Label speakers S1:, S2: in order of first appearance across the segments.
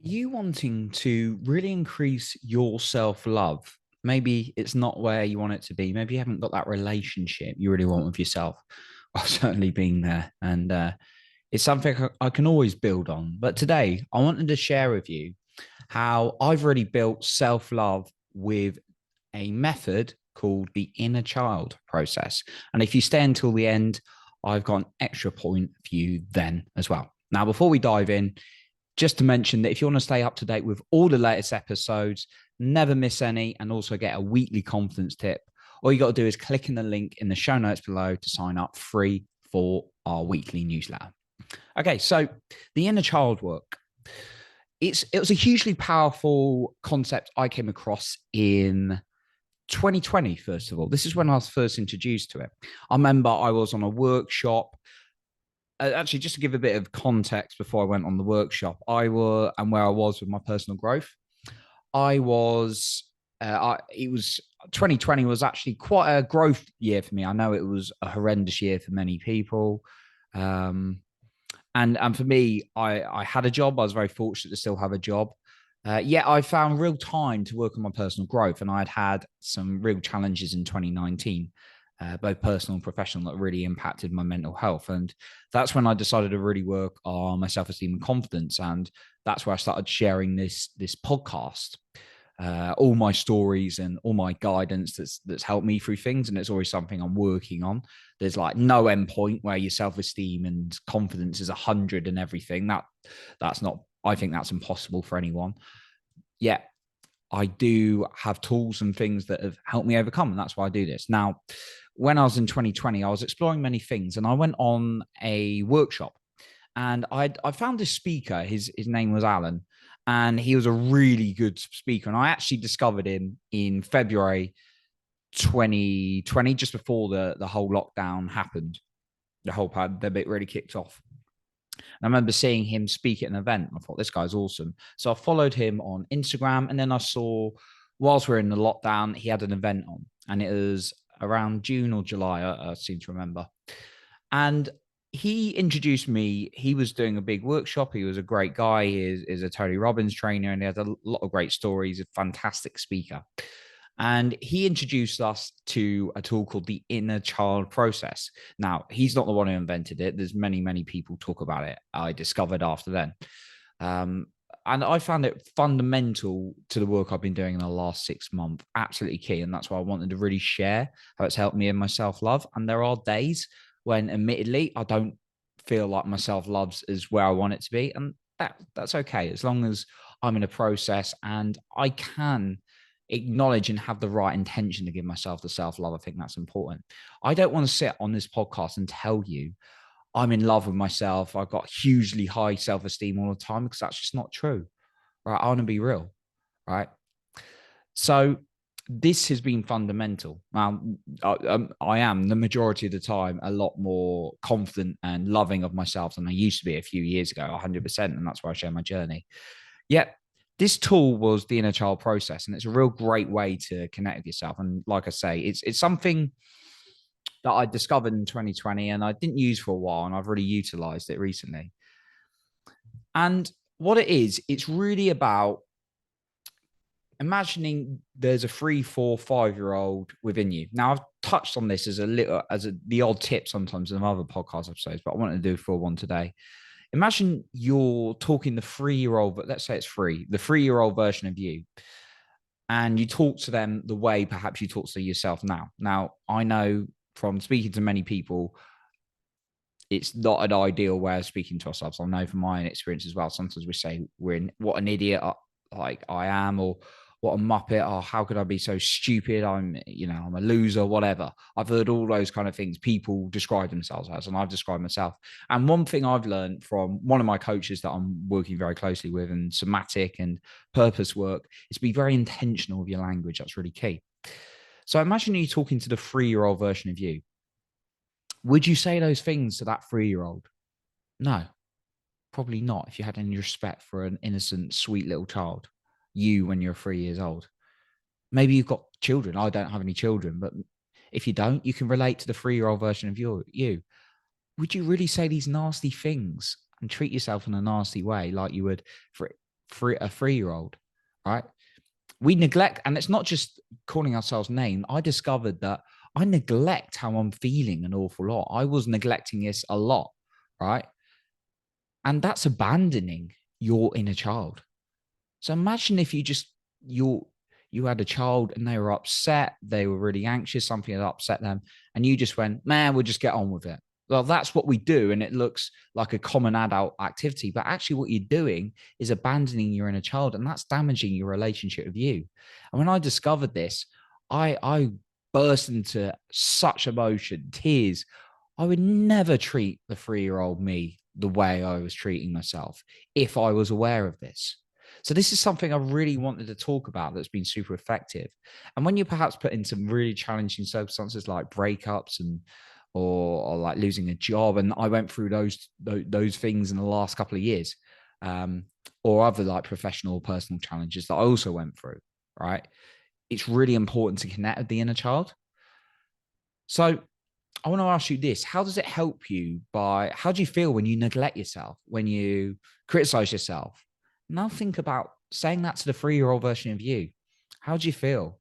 S1: You wanting to really increase your self-love. Maybe it's not where you want it to be. Maybe you haven't got that relationship you really want with yourself. I've certainly been there. And it's something I can always build on. But today, I wanted to share with you how I've really built self-love with a method called the inner child process. And if you stay until the end, I've got an extra point for you then as well. Now, before we dive in, just to mention that if you want to stay up to date with all the latest episodes, never miss any, and also get a weekly confidence tip, all you got to do is click in the link in the show notes below to sign up free for our weekly newsletter. Okay, so the inner child work. It was a hugely powerful concept I came across in 2020, first of all. This is when I was first introduced to it. I remember I was on a workshop. Actually, just to give a bit of context before I went on the workshop, and where I was with my personal growth. I was, it was 2020 was actually quite a growth year for me. I know it was a horrendous year for many people. And for me, I had a job. I was very fortunate to still have a job. Yet I found real time to work on my personal growth, and I'd had some real challenges in 2019, both personal and professional, that really impacted my mental health. And that's when I decided to really work on my self-esteem and confidence. And that's where I started sharing this podcast, all my stories and all my guidance that's helped me through things. And it's always something I'm working on. There's like no end point where your self-esteem and confidence is 100 and everything. That's not. I think that's impossible for anyone. Yet I do have tools and things that have helped me overcome, and that's why I do this. Now, when I was in 2020, I was exploring many things, and I went on a workshop, and I found this speaker. His name was Alan, and he was a really good speaker. And I actually discovered him in February 2020, just before the whole lockdown happened. The whole pandemic really kicked off. I remember seeing him speak at an event. I thought, this guy's awesome. So I followed him on Instagram. And then I saw, whilst we are in the lockdown, he had an event on. And it was around June or July, I seem to remember. And he introduced me. He was doing a big workshop. He was a great guy. He is a Tony Robbins trainer, and he has a lot of great stories. A fantastic speaker. And he introduced us to a tool called the inner child process. Now, he's not the one who invented it. There's many, many people talk about it. I discovered after then. And I found it fundamental to the work I've been doing in the last 6 months, absolutely key. And that's why I wanted to really share how it's helped me in my self-love. And there are days when, admittedly, I don't feel like my self-love's is where I want it to be. And that's okay, as long as I'm in a process and I can acknowledge and have the right intention to give myself the self-love. I think that's important. I don't want to sit on this podcast and tell you I'm in love with myself. I've got hugely high self-esteem all the time, because that's just not true. Right. I want to be real. Right. So this has been fundamental. I am the majority of the time a lot more confident and loving of myself than I used to be a few years ago, 100%. And that's why I share my journey. Yet this tool was the inner child process, and it's a real great way to connect with yourself. And like I say, it's something that I discovered in 2020 and I didn't use for a while, and I've really utilized it recently. And what it is, it's really about imagining there's a 3, 4, 5-year-old within you. Now, I've touched on this as the odd tip sometimes in other podcast episodes, but I wanted to do a full one today. Imagine you're talking the 3-year-old, but let's say it's the 3-year-old version of you, and you talk to them the way perhaps you talk to yourself now. Now, I know from speaking to many people, it's not an ideal way of speaking to ourselves. I know from my own experience as well. Sometimes we say what an idiot like I am, or what a muppet, or how could I be so stupid? I'm a loser, whatever. I've heard all those kind of things people describe themselves as, and I've described myself. And one thing I've learned from one of my coaches that I'm working very closely with in somatic and purpose work is to be very intentional with your language. That's really key. So imagine you talking to the 3-year-old version of you. Would you say those things to that 3-year-old? No, probably not. If you had any respect for an innocent, sweet little child, you when you're 3 years old. Maybe you've got children. I don't have any children, but if you don't, you can relate to the 3-year-old version of you. Would you really say these nasty things and treat yourself in a nasty way like you would for a 3-year-old, right? We neglect, and it's not just calling ourselves name. I discovered that I neglect how I'm feeling an awful lot. I was neglecting this a lot, right? And that's abandoning your inner child. So imagine if you had a child and they were upset, they were really anxious, something had upset them, and you just went, man, we'll just get on with it. Well, that's what we do, and it looks like a common adult activity, but actually what you're doing is abandoning your inner child, and that's damaging your relationship with you. And when I discovered this, I burst into such emotion, tears. I would never treat the 3-year-old me the way I was treating myself if I was aware of this. So this is something I really wanted to talk about that's been super effective. And when you perhaps put in some really challenging circumstances like breakups and or like losing a job, and I went through those things in the last couple of years, or other like professional or personal challenges that I also went through, right? It's really important to connect with the inner child. So I want to ask you this. How does it help you how do you feel when you neglect yourself, when you criticize yourself? Now think about saying that to the 3-year-old version of you. How do you feel?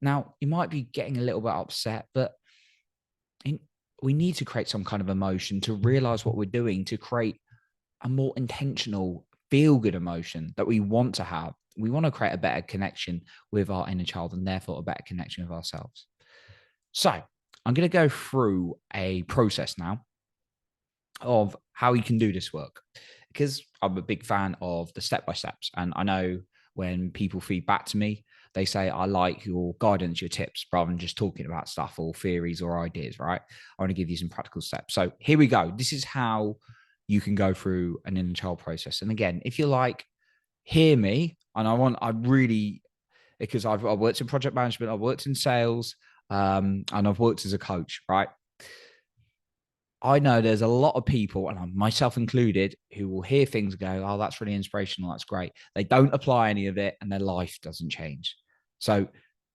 S1: Now, you might be getting a little bit upset, but we need to create some kind of emotion to realize what we're doing to create a more intentional, feel good emotion that we want to have. We want to create a better connection with our inner child and therefore a better connection with ourselves. So I'm going to go through a process now of how you can do this work, because I'm a big fan of the step-by-steps. And I know when people feed back to me, they say, I like your guidance, your tips, rather than just talking about stuff or theories or ideas, right? I want to give you some practical steps. So here we go. This is how you can go through an inner child process. And again, if you like, hear me, and I really, because I've worked in project management, I've worked in sales, and I've worked as a coach, right? I know there's a lot of people, and myself included, who will hear things and go, oh, that's really inspirational. That's great. They don't apply any of it and their life doesn't change. So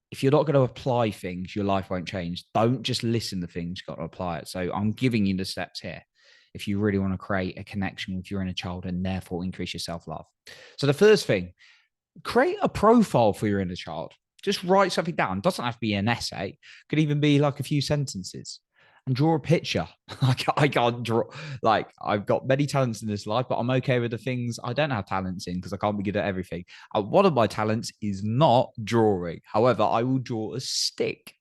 S1: if you're not going to apply things, your life won't change. Don't just listen to things, you've got to apply it. So I'm giving you the steps here if you really want to create a connection with your inner child and therefore increase your self-love. So the first thing, create a profile for your inner child. Just write something down. It doesn't have to be an essay. It could even be like a few sentences. And draw a picture. I can't draw. Like, I've got many talents in this life, but I'm okay with the things I don't have talents in because I can't be good at everything. One of my talents is not drawing. However, I will draw a stick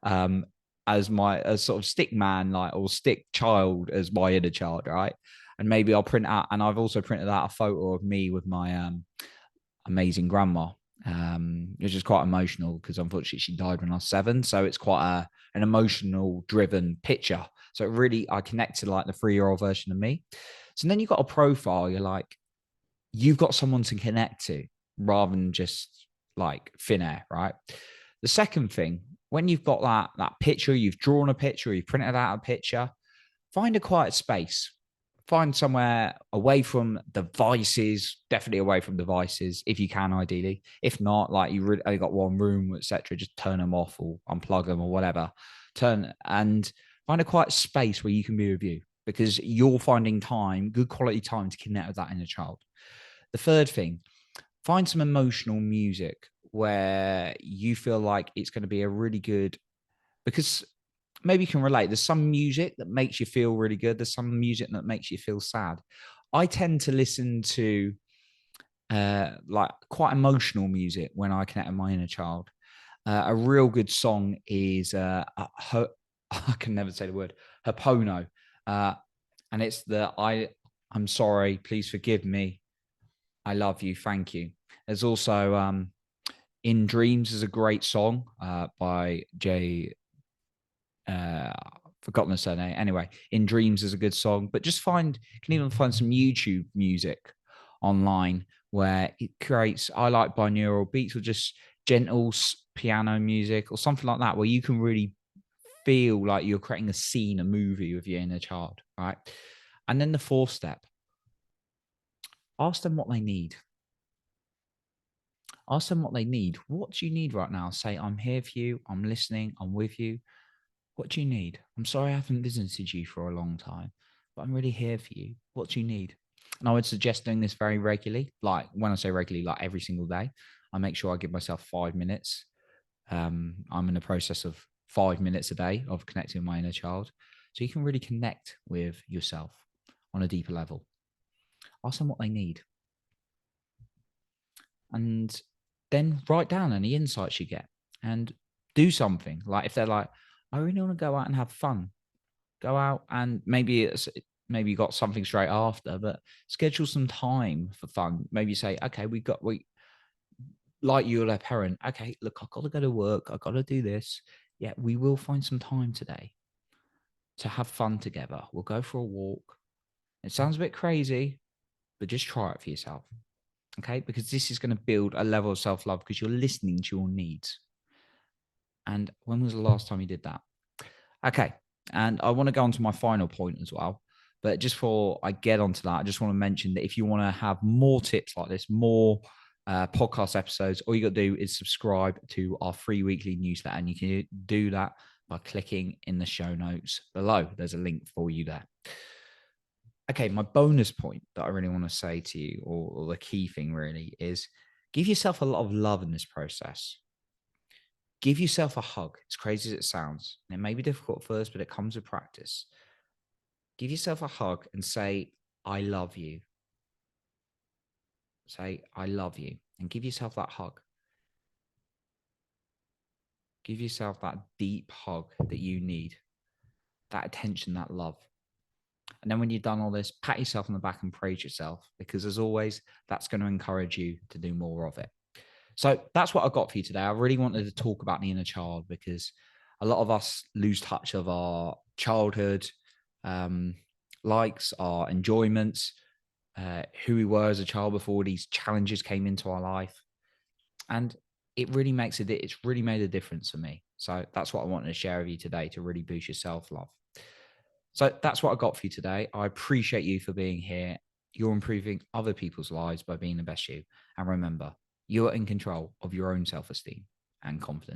S1: as sort of stick man, like, or stick child as my inner child, right? And maybe I'll print out, and I've also printed out a photo of me with my amazing grandma, which is quite emotional because unfortunately she died when I was 7. So it's quite an emotional driven picture. So it really, I connect to like the 3-year-old version of me. So then you've got a profile, you've got someone to connect to rather than just like thin air, right? The second thing, when you've got that picture, you've drawn a picture, you've printed out a picture, find a quiet space. Find somewhere away from devices, definitely away from devices if you can, ideally. If not, like you really only got one room, etc., just turn them off or unplug them or whatever. And find a quiet space where you can be with you, because you're finding time, good quality time, to connect with that inner child. The third thing, find some emotional music where you feel like it's going to be a really good, because maybe you can relate. There's some music that makes you feel really good. There's some music that makes you feel sad. I tend to listen to like quite emotional music when I connect with my inner child. A real good song is I can never say the word, Hapono. And it's I'm sorry, please forgive me. I love you, thank you. There's also In Dreams is a great song by Jay forgotten the surname. Anyway, In Dreams is a good song, but just can even find some YouTube music online where it creates, I like binaural beats or just gentle piano music or something like that, where you can really feel like you're creating a scene, a movie with your inner child, right? And then the fourth step, ask them what they need. Ask them what they need. What do you need right now? Say, I'm here for you. I'm listening. I'm with you. What do you need? I'm sorry I haven't visited you for a long time, but I'm really here for you. What do you need? And I would suggest doing this very regularly. Like when I say regularly, like every single day, I make sure I give myself 5 minutes. I'm in the process of 5 minutes a day of connecting with my inner child. So you can really connect with yourself on a deeper level. Ask them what they need. And then write down any insights you get and do something. Like if they're like, I really want to go out and have fun, go out and maybe you got something straight after, but schedule some time for fun. Maybe say, okay, we like you're their parent. Okay, look, I've got to go to work. I've got to do this. Yeah, we will find some time today to have fun together. We'll go for a walk. It sounds a bit crazy, but just try it for yourself. Okay, because this is going to build a level of self-love because you're listening to your needs. And when was the last time you did that? Okay. And I want to go on to my final point as well. But just before I get onto that, I just want to mention that if you want to have more tips like this, more podcast episodes, all you got to do is subscribe to our free weekly newsletter. And you can do that by clicking in the show notes below. There's a link for you there. Okay, my bonus point that I really want to say to you, or the key thing really, is give yourself a lot of love in this process. Give yourself a hug, as crazy as it sounds. And it may be difficult at first, but it comes with practice. Give yourself a hug and say, I love you. Say, I love you. And give yourself that hug. Give yourself that deep hug that you need, that attention, that love. And then when you've done all this, pat yourself on the back and praise yourself, because as always, that's going to encourage you to do more of it. So that's what I got for you today. I really wanted to talk about the inner child because a lot of us lose touch of our childhood likes, our enjoyments, who we were as a child before these challenges came into our life. And it really it's really made a difference for me. So that's what I wanted to share with you today to really boost your self-love. So that's what I got for you today. I appreciate you for being here. You're improving other people's lives by being the best you. And remember, you are in control of your own self-esteem and confidence.